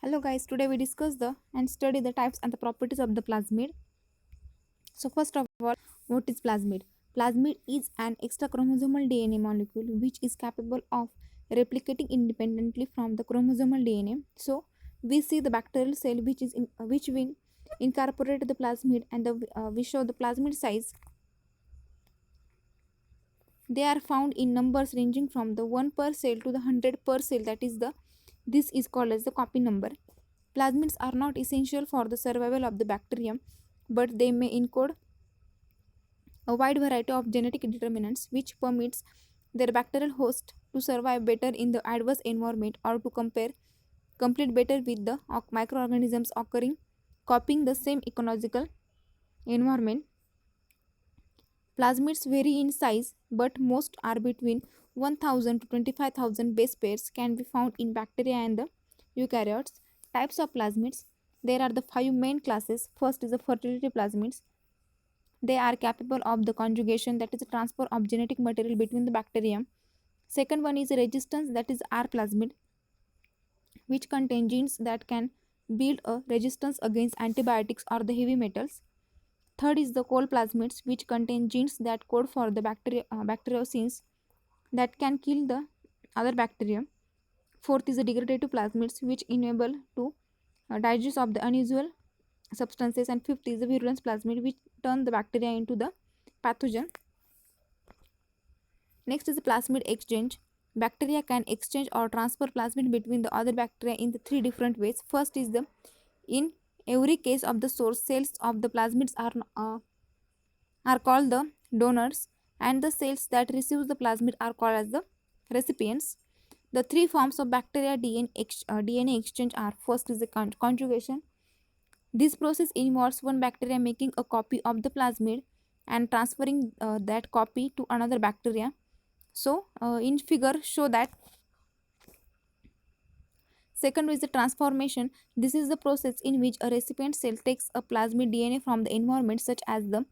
Hello guys, today we discuss the and study the types and the properties of the plasmid. So first of all, what is plasmid? Plasmid is an extra chromosomal DNA molecule which is capable of replicating independently from the chromosomal DNA. So we see the bacterial cell which will incorporate the plasmid and we show the plasmid size. They are found in numbers ranging from the 1 per cell to the 100 per cell. This is called as the copy number. Plasmids are not essential for the survival of the bacterium, but they may encode a wide variety of genetic determinants which permits their bacterial host to survive better in the adverse environment or to complete better with the microorganisms occurring copying the same ecological environment. Plasmids vary in size, but most are between 1000 to 25,000 base pairs can be found in bacteria and the eukaryotes. Types of plasmids. There are the five main classes. First is the fertility plasmids. They are capable of the conjugation, that is the transfer of genetic material between the bacterium. Second one is resistance, that is R plasmid, which contain genes that can build a resistance against antibiotics or the heavy metals. Third is the cold plasmids, which contain genes that code for the bacteriocins that can kill the other bacteria. Fourth is the degradative plasmids, which enable to digest of the unusual substances. And fifth is the virulence plasmid, which turn the bacteria into the pathogen. Next is the plasmid exchange. Bacteria can exchange or transfer plasmid between the other bacteria in the three different ways. First is the in every case of the source, cells of the plasmids are called the donors, and the cells that receive the plasmid are called as the recipients. The three forms of bacteria DNA exchange are: first is the conjugation. This process involves one bacteria making a copy of the plasmid and transferring that copy to another bacteria. So, in figure show that. Second is the transformation. This is the process in which a recipient cell takes a plasmid DNA from the environment, such as the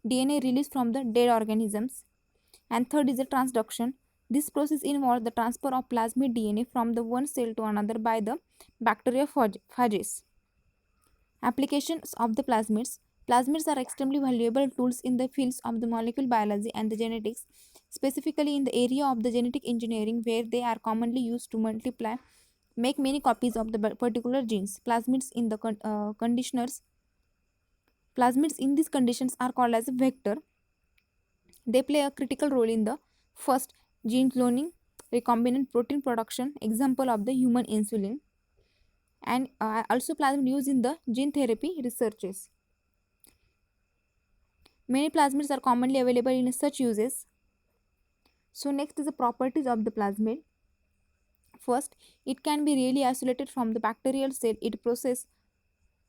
DNA released from the dead organisms. And third is the transduction. This process involves the transfer of plasmid DNA from the one cell to another by the bacteriophages. Applications of the plasmids. Plasmids are extremely valuable tools in the fields of the molecular biology and the genetics, specifically in the area of the genetic engineering, where they are commonly used to make many copies of the particular genes. Plasmids in these conditions are called as a vector. They play a critical role in the first gene cloning, recombinant protein production, example of the human insulin, and also plasmid used in the gene therapy researches. Many plasmids are commonly available in such uses. So next is the properties of the plasmid. First, it can be really isolated from the bacterial cell. It possesses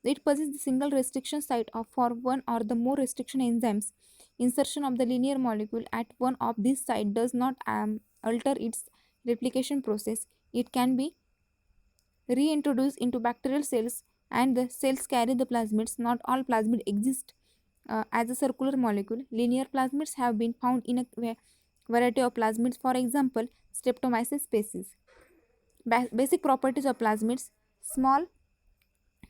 the single restriction site for one or the more restriction enzymes. Insertion of the linear molecule at one of these sites does not alter its replication process. It can be reintroduced into bacterial cells and the cells carry the plasmids. Not all plasmid exist as a circular molecule. Linear plasmids have been found in a variety of plasmids, for example, Streptomyces species. Basic properties of plasmids: small,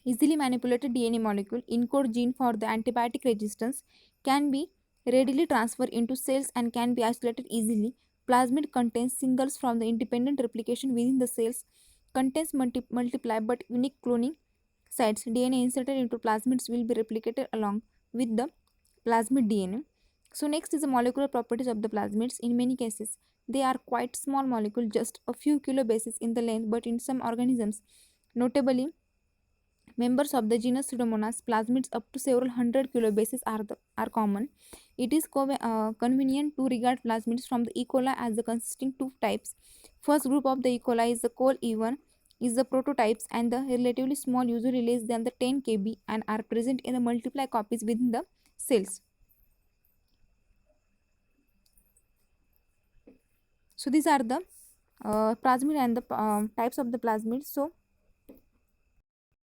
easily manipulated DNA molecule, encode gene for the antibiotic resistance, can be readily transferred into cells and can be isolated easily. Plasmid contains singles from the independent replication within the cells, contains multiply but unique cloning sites. DNA inserted into plasmids will be replicated along with the plasmid DNA. So next is the molecular properties of the plasmids. In many cases, they are quite small molecule, just a few kilobases in the length, but in some organisms, notably members of the genus Pseudomonas, plasmids up to several hundred kilobases are common. It is convenient to regard plasmids from the E. coli as the consisting two types. First group of the E. coli is the col E1 is the prototypes and the relatively small, usually less than the 10 kb, and are present in the multiply copies within the cells. So these are the plasmid and the types of the plasmids. So